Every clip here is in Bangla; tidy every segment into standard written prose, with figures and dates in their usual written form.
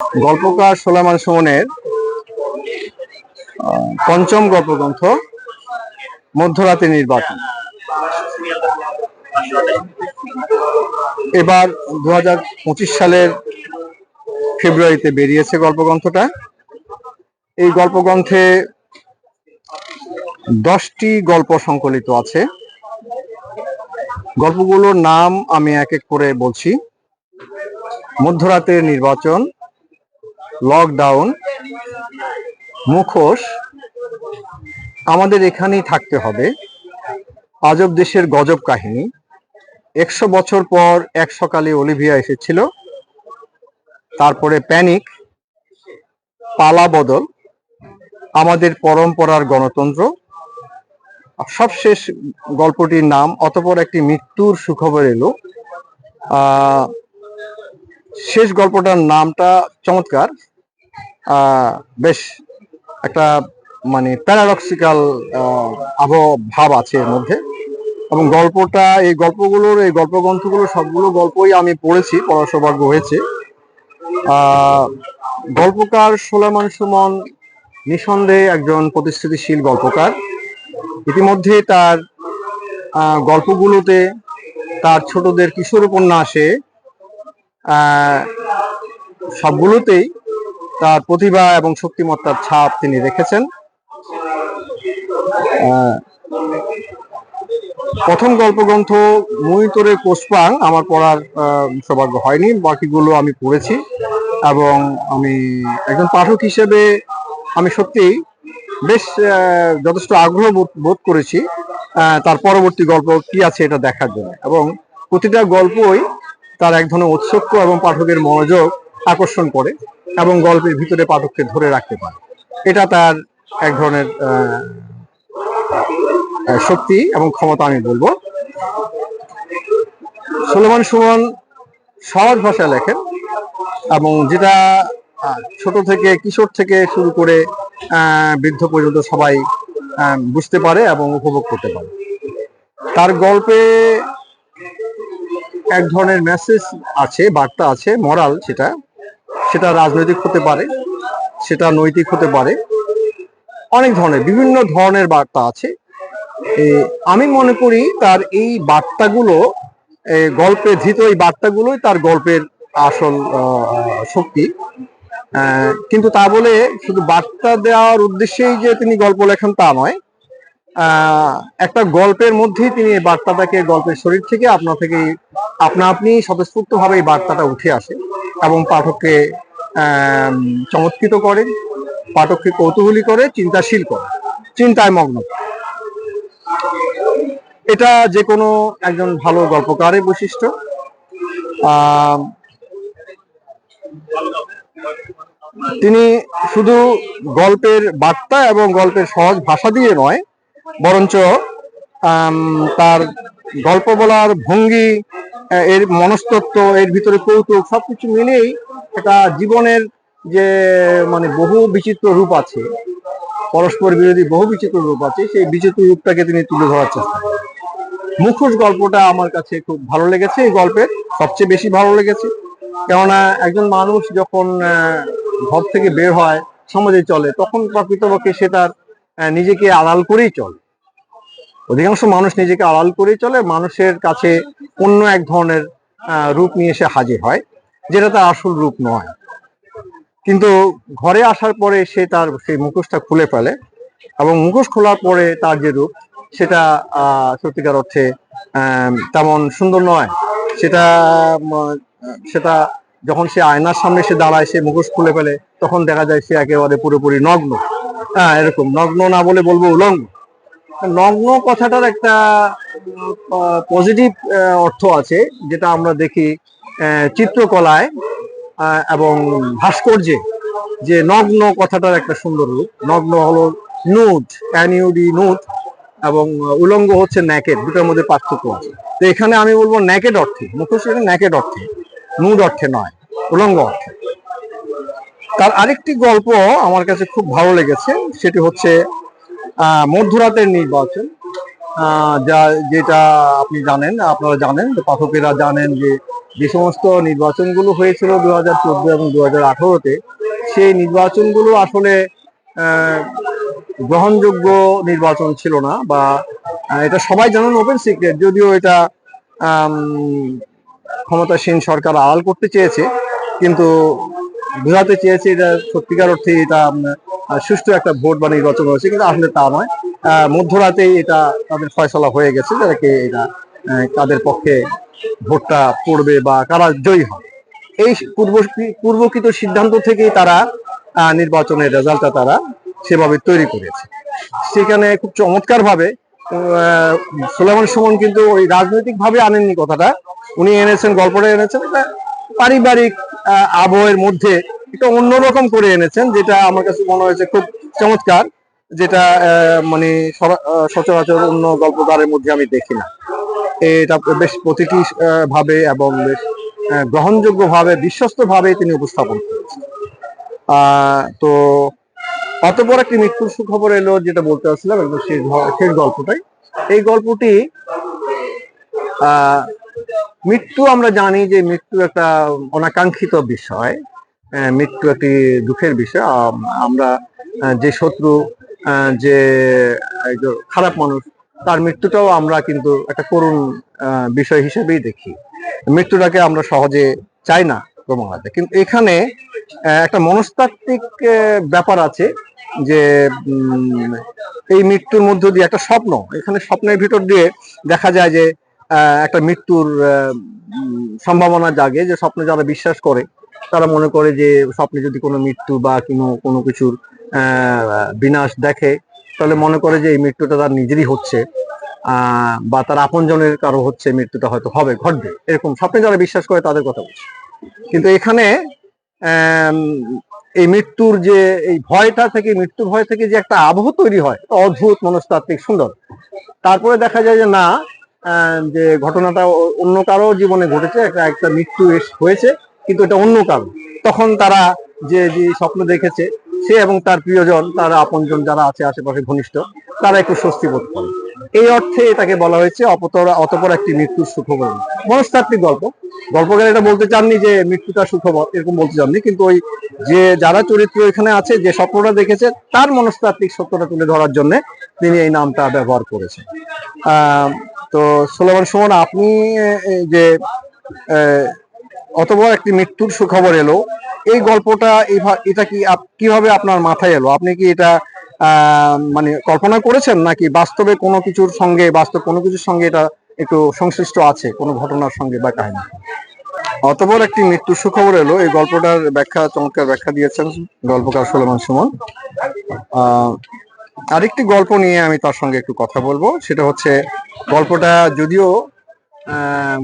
গল্পকার সোলায়মান সুমনের পঞ্চম গল্পগ্রন্থ মধ্যরাতে নির্বাচন। এবার 2025 সালের ফেব্রুয়ারিতে বেরিয়েছে গল্পগ্রন্থটা। এই গল্পগ্রন্থে 10টি গল্প সংকলিত আছে। গল্পগুলোর নাম আমি এক এক করে বলছি। মধ্যরাতের নির্বাচন, লকডাউন, মুখোশ, আমাদের এখানেই থাকতে হবে, আজব দেশের গজব কাহিনী, 100 বছর পর এক সকালে অলিভিয়া এসেছিল, তারপরে প্যানিক, পালা বদল, আমাদের পরম্পরার গণতন্ত্র, সবশেষ গল্পটির নাম অতঃপর একটি মৃত্যুর সুখবর এলো। শেষ গল্পটার নামটা চমৎকার, বেশ একটা মানে প্যারাডক্সিক্যাল ভাব আছে এর মধ্যে। এবং এই গল্পগ্রন্থগুলো সবগুলো গল্পই আমি পড়েছি, পড়ার সৌভাগ্য হয়েছে। গল্পকার সোলায়মান সুমন নিঃসন্দেহে একজন প্রতিশ্রুতিশীল গল্পকার। ইতিমধ্যে তার গল্পগুলোতে, তার ছোটদের কিশোর উপন্যাসে সবগুলোতেই তার প্রতিভা এবং শক্তিমত্তার ছাপ তিনি রেখেছেন। প্রথম গল্পগ্রন্থ মুইতরে কোসপাং আমার পড়ার সৌভাগ্য হয়নি, বাকিগুলো আমি পড়েছি এবং আমি একজন পাঠক হিসেবে আমি সত্যিই বেশ যথেষ্ট আগ্রহ বোধ করেছি তার পরবর্তী গল্প কি আছে এটা দেখার জন্য। এবং প্রতিটা গল্পই তার এক ধরনের ঔৎসুক্য এবং পাঠকের মনোযোগ আকর্ষণ করে এবং গল্পের ভিতরে পাঠককে ধরে রাখতে পারে। এটা তার এক ধরনের শক্তি এবং ক্ষমতা আমি বলবো। সোলায়মান সুমন সহজ ভাষায় লেখেন এবং যেটা ছোট থেকে, কিশোর থেকে শুরু করে বৃদ্ধ পর্যন্ত সবাই বুঝতে পারে এবং উপভোগ করতে পারে। তার গল্পে এক ধরনের মেসেজ আছে, বার্তা আছে, মরাল, সেটা রাজনৈতিক হতে পারে, সেটা নৈতিক হতে পারে, অনেক ধরনের বিভিন্ন ধরনের বার্তা আছে। আমি মনে করি তার এই বার্তাগুলো, গল্পে ধৃত এই বার্তাগুলোই তার গল্পের আসল শক্তি। কিন্তু তা বলে শুধু বার্তা দেওয়ার উদ্দেশ্যেই যে তিনি গল্প লেখেন তা নয়। একটা গল্পের মধ্যেই তিনি এই বার্তাটাকে গল্পের শরীর থেকে আপনা আপনি স্বতঃস্ফূর্ত ভাবে এই বার্তাটা উঠে আসে এবং পাঠককে চমৎকৃত করে, পাঠককে কৌতূহলী করে, চিন্তাশীল করে, চিন্তায় মগ্ন। এটা যে কোনো একজন ভালো গল্পকারের বৈশিষ্ট্য। তিনি শুধু গল্পের বার্তা এবং গল্পের সহজ ভাষা দিয়ে নয়, বরঞ্চ তার গল্প বলার ভঙ্গি, এর মনস্তত্ত্ব, এর ভিতরে কৌতুক, সবকিছু মিলেই একটা জীবনের যে মানে বহু বিচিত্র রূপ আছে, পরস্পর বিরোধী বহু বিচিত্র রূপ আছে, সেই বিচিত্র রূপটাকে তিনি তুলে ধরার চেষ্টা করেন। মুখোশ গল্পটা আমার কাছে খুব ভালো লেগেছে, এই গল্পের সবচেয়ে বেশি ভালো লেগেছে। কেননা একজন মানুষ যখন ঘর থেকে বের হয়, সমাজে চলে, তখন প্রকৃতপক্ষে সে তার নিজেকে আড়াল করেই চলে। অধিকাংশ মানুষ নিজেকে আড়াল করেই চলে, মানুষের কাছে অন্য এক ধরনের রূপ নিয়ে এসে হাজির হয়, যেটা তার আসল রূপ নয়। কিন্তু ঘরে আসার পরে সে তার সেই মুখোশটা খুলে ফেলে এবং মুখোশ খোলার পরে তার যে রূপ, সেটা সত্যিকার অর্থে তেমন সুন্দর নয়। সেটা যখন সে আয়নার সামনে সে দাঁড়ায়, সে মুখোশ খুলে ফেলে, তখন দেখা যায় সে একেবারে পুরোপুরি নগ্ন। এরকম নগ্ন না বলে বলবো উলঙ্গ। নগ্ন কথাটার একটা পজিটিভ অর্থ আছে, যেটা আমরা দেখি চিত্রকলায় এবং ভাস্কর্যে, যে নগ্ন কথাটার একটা সুন্দর রূপ। নগ্ন হলো নুড, নুড, এবং উলঙ্গ হচ্ছে ন্যাকেড, দুটোর মধ্যে পার্থক্য আছে। তো এখানে আমি বলবো ন্যাকেড অর্থে, মুখোশ ন্যাকেড অর্থে, নুড অর্থে নয়, উলঙ্গ অর্থে। তার আরেকটি গল্প আমার কাছে খুব ভালো লেগেছে, সেটি হচ্ছে মধ্যরাতের নির্বাচন। যেটা আপনারা জানেন, পাঠকেরা জানেন যে যে সমস্ত নির্বাচনগুলো হয়েছিল 2014 এবং 2018-তে, সেই নির্বাচনগুলো আসলে গ্রহণযোগ্য নির্বাচন ছিল না, বা এটা সবাই জানেন, ওপেন সিক্রেট, যদিও এটা ক্ষমতাসীন সরকার আড়াল করতে চেয়েছে, কিন্তু বোঝাতে চেয়েছে এটা সত্যিকার অর্থে এটা সুষ্ঠু একটা ভোট বা নির্বাচন হয়েছে, কিন্তু আসলে তা নয়। মধ্যরাতেই এটা তাদের ফয়সলা হয়ে গেছে যাদেরকে এটা তাদের পক্ষে ভোটটা পড়বে বা কারা জয়ী হবে। এই পূর্বকৃত সিদ্ধান্ত থেকেই তারা নির্বাচনের রেজাল্টটা তারা সেভাবে তৈরি করেছে। সেখানে খুব চমৎকার ভাবে সুলেমান সুমন কিন্তু ওই রাজনৈতিক ভাবে আনেননি কথাটা, উনি এনেছেন, গল্পটা এনেছেন এটা পারিবারিক আবহের মধ্যে একটা অন্যরকম করে এনেছেন, যেটা আমার কাছে মনে হয়েছে খুব চমৎকার, যেটা মানে সচরাচর অন্য গল্পকারের মধ্যে আমি দেখি না। এটা বেশ প্রতিটি ভাবে এবং বেশ গ্রহণযোগ্য ভাবে, বিশ্বস্ত ভাবে তিনি উপস্থাপন করেছেন। তো অতঃপর একটি মৃত্যুর সুখবর এলো, যেটা বলতে চাচ্ছিলাম একদম শেষ গল্পটাই। এই গল্পটি মৃত্যু, আমরা জানি যে মৃত্যু একটা অনাকাঙ্ক্ষিত বিষয়, মৃত্যু একটি দুঃখের বিষয়। আমরা যে শত্রু, যে খারাপ মানুষ, তার মৃত্যুটাও আমরা কিন্তু একটা করুণ বিষয় হিসেবেই দেখি। মৃত্যুটাকে আমরা সহজে চাই না ক্রমাগত, কিন্তু এখানে একটা মনস্তাত্ত্বিক ব্যাপার আছে, যে এই মৃত্যুর মধ্য দিয়ে একটা স্বপ্ন, এখানে স্বপ্নের ভিতর দিয়ে দেখা যায় যে একটা মৃত্যুর সম্ভাবনা জাগে, যে স্বপ্নে যারা বিশ্বাস করে তারা মনে করে যে স্বপ্নে যদি কোনো মৃত্যু বা কোনো কিছুর বিনাশ দেখে, তাহলে মনে করে যে এই মৃত্যুটা তার নিজেরই হচ্ছে, বা তার আপনজনের কারো হচ্ছে, মৃত্যুটা হয়তো হবে, ঘটবে, এরকম স্বপ্নে যারা বিশ্বাস করে তাদের কথা বলছে। কিন্তু এখানে এই মৃত্যুর যে এই ভয়টা থেকে, মৃত্যুর ভয় থেকে যে একটা আবহ তৈরি হয়, অদ্ভুত, মনস্তাত্ত্বিক, সুন্দর। তারপরে দেখা যায় যে না, যে ঘটনাটা অন্য কারো জীবনে ঘটেছে, একটা মৃত্যু হয়েছে, কিন্তু এটা অন্য কারো। তখন তারা যে স্বপ্ন দেখেছে, সে এবং তার প্রিয়জন, তার আপনজন যারা আছে আশেপাশে ঘনিষ্ঠ, তারা একটু স্বস্তি বোধ করে। এই অর্থে এটাকে বলা হয়েছে অতঃপর একটি মৃত্যুর সুখবর। মনস্তাত্ত্বিক গল্প। গল্পকার এটা বলতে চাননি যে মৃত্যুটা সুখবর, এরকম বলতে চাননি, কিন্তু ওই যে যারা চরিত্র এখানে আছে, যে স্বপ্নটা দেখেছে, তার মনস্তাত্ত্বিক সত্যটা তুলে ধরার জন্য তিনি এই নামটা ব্যবহার করেছেন। তো সুলেমান সুমন, আপনি যে অতঃপর একটি মৃত্যুর সুখবর এলো, এই গল্পটা এটা কিভাবে আপনার মাথায় এলো? আপনি কি এটা মানে কল্পনা করেছেন, নাকি বাস্তবে কোনো কিছুর সঙ্গে, বাস্তব কোনো কিছুর সঙ্গে এটা একটু সংশ্লিষ্ট আছে, কোনো ঘটনার সঙ্গে বা কাহিনী? অতঃপর একটি মৃত্যুর সুখবর এলো, এই গল্পটার চমৎকার ব্যাখ্যা দিয়েছেন গল্পকার সুলেমান সুমন। আরেকটি গল্প নিয়ে আমি তার সঙ্গে একটু কথা বলবো, সেটা হচ্ছে, গল্পটা যদিও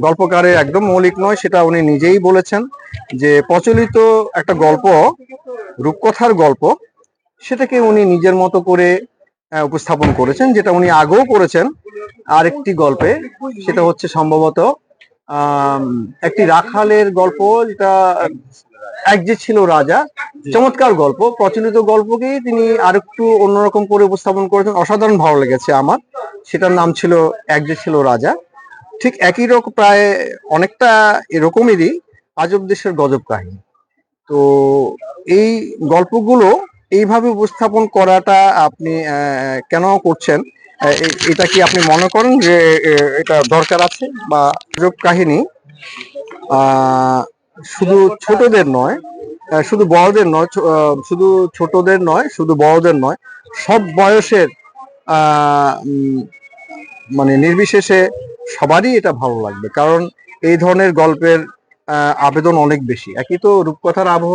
গল্পকারের একদম মৌলিক নয়, সেটা উনি নিজেই বলেছেন, যে প্রচলিত একটা গল্প, রূপকথার গল্প, সেটাকে উনি নিজের মতো করে উপস্থাপন করেছেন, যেটা উনি আগেও করেছেন আরেকটি গল্পে। সেটা হচ্ছে সম্ভবত একটি রাখালের গল্প, যেটা এক যে ছিল রাজা। চমৎকার গল্প, প্রচলিত গল্পকেই তিনি আরেকটু অন্যরকম করে উপস্থাপন করেছেন, অসাধারণ ভালো লেগেছে আমার। সেটার নাম ছিল এক যে ছিল রাজা। ঠিক একই রকম, প্রায় অনেকটা এরকমেরই আজব দেশের গজব কাহিনী। তো এই গল্পগুলো এইভাবে উপস্থাপন করাটা আপনি কেন করছেন? এটা কি আপনি মনে করেন যে এটা দরকার আছে? বা আজব কাহিনী শুধু ছোটদের নয়, শুধু বড়দের নয়, শুধু ছোটদের নয়, শুধু বড়দের নয়, সব বয়সের মানে নির্বিশেষে সবারই এটা ভালো লাগবে, কারণ এই ধরনের গল্পের আবেদন অনেক বেশি। একই তো রূপকথার আবহ,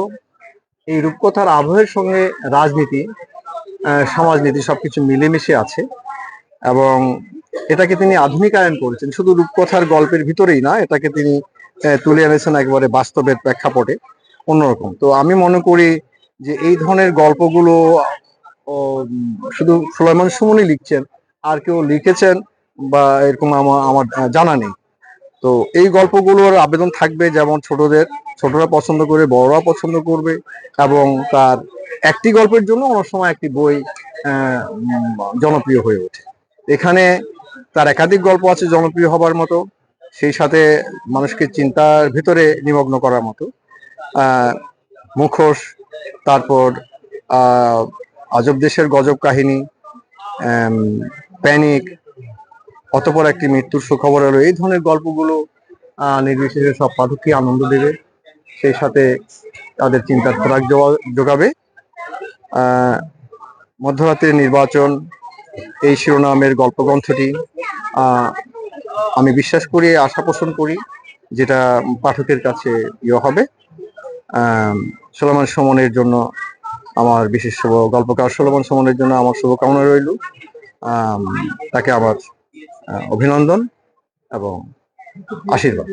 এই রূপকথার আবহের সঙ্গে রাজনীতি, সমাজনীতি সবকিছু মিলেমিশে আছে, এবং এটাকে তিনি আধুনিকায়ন করেছেন। শুধু রূপকথার গল্পের ভিতরেই না, এটাকে তিনি তুলে এনেছেন একবারে বাস্তবের প্রেক্ষাপটে, অন্যরকম। তো আমি মনে করি যে এই ধরনের গল্পগুলো শুধু সুলেমান সুমনই লিখছেন, আর কেউ লিখেছেন বা এরকম আমার জানা নেই। তো এই গল্পগুলোর আবেদন থাকবে, যেমন ছোটরা পছন্দ করে, বড়রা পছন্দ করবে, এবং তার একটি গল্পের জন্য অনেক সময় একটি বই জনপ্রিয় হয়ে ওঠে। এখানে তার একাধিক গল্প আছে জনপ্রিয় হবার মতো, সেই সাথে মানুষকে চিন্তার ভিতরে নিমগ্ন করার মতো। মুখোশ, তারপর আজব দেশের গজব কাহিনী, প্যানিক, অতঃপর একটি মৃত্যুর সুখবর এলো, এই ধরনের গল্পগুলো নির্বিশেষে সব পাঠককে আনন্দ দেবে, সেই সাথে তাদের চিন্তার খোরাক যোগাবে। মধ্যরাতের নির্বাচন, এই শিরোনামের গল্পগ্রন্থটি আমি বিশ্বাস করি, আশা পোষণ করি যেটা পাঠকের কাছে প্রিয় হবে। সোলোমন সুমনের জন্য আমার বিশেষ গল্পকার সোলোমন সুমনের জন্য আমার শুভকামনা রইল। তাকে আমার অভিনন্দন এবং আশীর্বাদ।